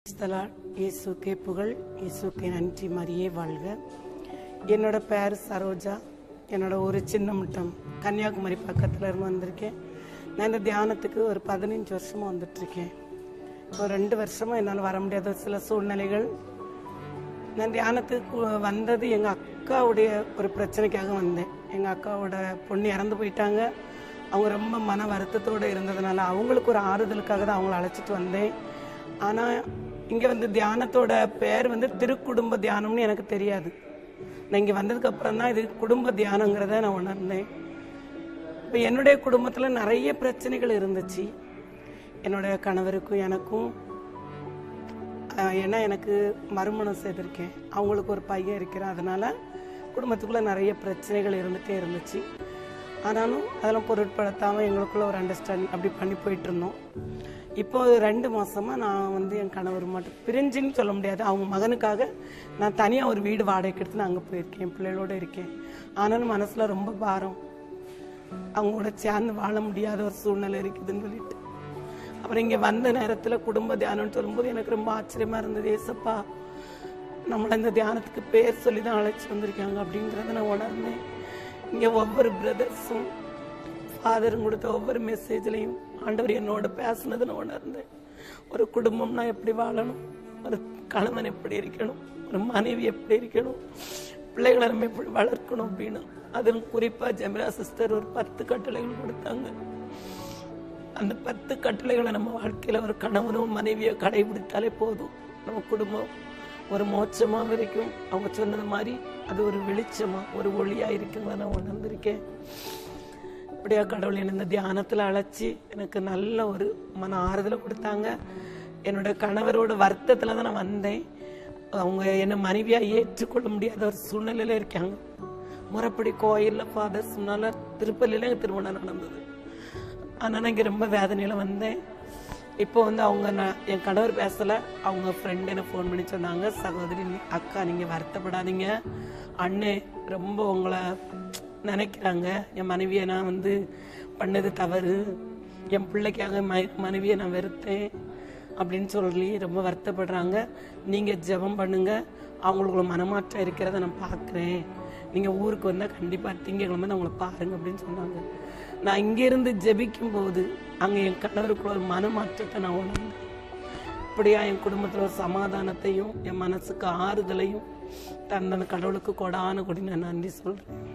இயேசுக்கே புகழ், இயேசுக்கே நன்றி, மரியே வாழ்க. என்னோட பேர் சரோஜா. என்னோட ஒரு சின்ன மட்டம் கன்னியாகுமரி பக்கத்தில் இருந்து வந்திருக்கேன். நான் இந்த தியானத்துக்கு ஒரு 15 வருஷமாக வந்துட்டுருக்கேன். இப்போ 2 வருஷமாக என்னால் வர முடியாத சில சூழ்நிலைகள். நான் தியானத்துக்கு வந்தது எங்கள் அக்காவுடைய ஒரு பிரச்சனைக்காக வந்தேன். எங்கள் அக்காவோட பொண்ணு இறந்து போயிட்டாங்க. அவங்க ரொம்ப மன வருத்தத்தோடு இருந்ததுனால அவங்களுக்கு ஒரு ஆறுதலுக்காக தான் அவங்கள அழைச்சிட்டு வந்தேன். ஆனால் இங்கே வந்து தியானத்தோட பேர் வந்து திருக்குடும்ப தியானம்னு எனக்கு தெரியாது. நான் இங்கே வந்ததுக்கப்புறம் தான் இது குடும்ப தியானங்கிறத நான் உணர்ந்தேன். இப்போ என்னுடைய குடும்பத்தில் நிறைய பிரச்சனைகள் இருந்துச்சு. என்னுடைய கணவருக்கும் எனக்கும், ஏன்னா எனக்கு மறுமணம் செய்திருக்கேன், அவங்களுக்கு ஒரு பையன் இருக்கிறேன். அதனால் குடும்பத்துக்குள்ளே நிறைய பிரச்சனைகள் இருந்துகிட்டே இருந்துச்சு. ஆனாலும் அதெல்லாம் பொருட்படுத்தாமல் எங்களுக்குள்ள ஒரு அண்டர்ஸ்டாண்டிங் அப்படி பண்ணி போயிட்டு இருந்தோம். இப்போ 2 மாதமாக நான் வந்து என் கணவர் மட்டும் பிரிஞ்சுன்னு சொல்ல முடியாது. அவங்க மகனுக்காக நான் தனியாக ஒரு வீடு வாடகைக்கு எடுத்து நான் அங்கே போயிருக்கேன், என் பிள்ளைகளோடு இருக்கேன். ஆனாலும் மனசில் ரொம்ப பாரம், அவங்க கூட சேர்ந்து வாழ முடியாத ஒரு சூழ்நிலை இருக்குதுன்னு சொல்லிட்டு அப்புறம் இங்கே வந்த நேரத்தில் குடும்ப தியானம்னு சொல்லும்போது எனக்கு ரொம்ப ஆச்சரியமாக இருந்தது. ஏசப்பா நம்மளை இந்த தியானத்துக்கு பேர் சொல்லி தான் அழைச்சி வந்திருக்காங்க அப்படிங்கிறத நான் உணர்ந்தேன். இங்கே ஒவ்வொரு பிரதர்ஸும் ஃபாதரும் கொடுத்த ஒவ்வொரு மெசேஜ்லையும் ஆண்டவர் என்னோட பேசுனது நான் உணர்ந்தேன். ஒரு குடும்பம்னா எப்படி வாழணும், ஒரு கணவன் எப்படி இருக்கணும், ஒரு மனைவி எப்படி இருக்கணும், பிள்ளைகளை நம்ம எப்படி வளர்க்கணும் அப்படின்னு. அதுவும் குறிப்பாக ஜெமிரா சிஸ்டர் ஒரு 10 கட்டளைகள் கொடுத்தாங்க. அந்த 10 கட்டளைகளை நம்ம வாழ்க்கையில் ஒரு கணவனும் மனைவியை கடைபிடித்தாலே போதும், நம்ம குடும்பம் ஒரு மோட்சமாக இருக்கும். அவங்க சொன்னது மாதிரி அது ஒரு வெளிச்சமாக ஒரு ஒளியாக இருக்குங்கிறத நான் உணர்ந்திருக்கேன். இப்படியா கடவுள் என்னை இந்த தியானத்தில் அழைச்சி எனக்கு நல்ல ஒரு மன ஆறுதலை கொடுத்தாங்க. என்னோட கணவரோட வருத்தத்தில் தான் நான் வந்தேன். அவங்க என்னை மனைவியாக ஏற்றுக்கொள்ள முடியாத ஒரு சூழ்நிலையில் இருக்காங்க. முறைப்படி கோயிலில் ஃபாதர் சொன்னால திருப்பதியில் எங்கள் திருமணம் நடந்தது. ஆனால் நான் இங்கே ரொம்ப வேதனையில் வந்தேன். இப்போ வந்து அவங்க என் கணவர் பேசலை, அவங்க ஃப்ரெண்டு என்னை ஃபோன் பண்ணி சொன்னாங்க, சகோதரி அக்கா நீங்கள் வருத்தப்படாதீங்க, அண்ணே ரொம்ப உங்களை நினைக்கிறாங்க, என் மனைவியை நான் வந்து பண்ணது தவறு, என் பிள்ளைக்காக மனைவியை நான் வெறுத்தேன் அப்படின்னு சொல்லி ரொம்ப வருத்தப்படுறாங்க. நீங்கள் ஜெபம் பண்ணுங்க, அவங்களுக்கு மனமாற்றம் இருக்கிறத நான் பார்க்குறேன், நீங்கள் ஊருக்கு வந்தால் கண்டிப்பாக திங்கக்கிழமை அவங்கள பாருங்க அப்படின்னு சொன்னாங்க. நான் இங்கேருந்து ஜெபிக்கும் போது அங்கே என் கணவருக்குள்ள ஒரு மனமாற்றத்தை நான் உணர்ந்தேன். இப்படியா என் குடும்பத்தில் ஒரு சமாதானத்தையும் என் மனசுக்கு ஆறுதலையும் தந்த கடவுளுக்கு கொடான கொடி நான் நன்றி சொல்கிறேன்.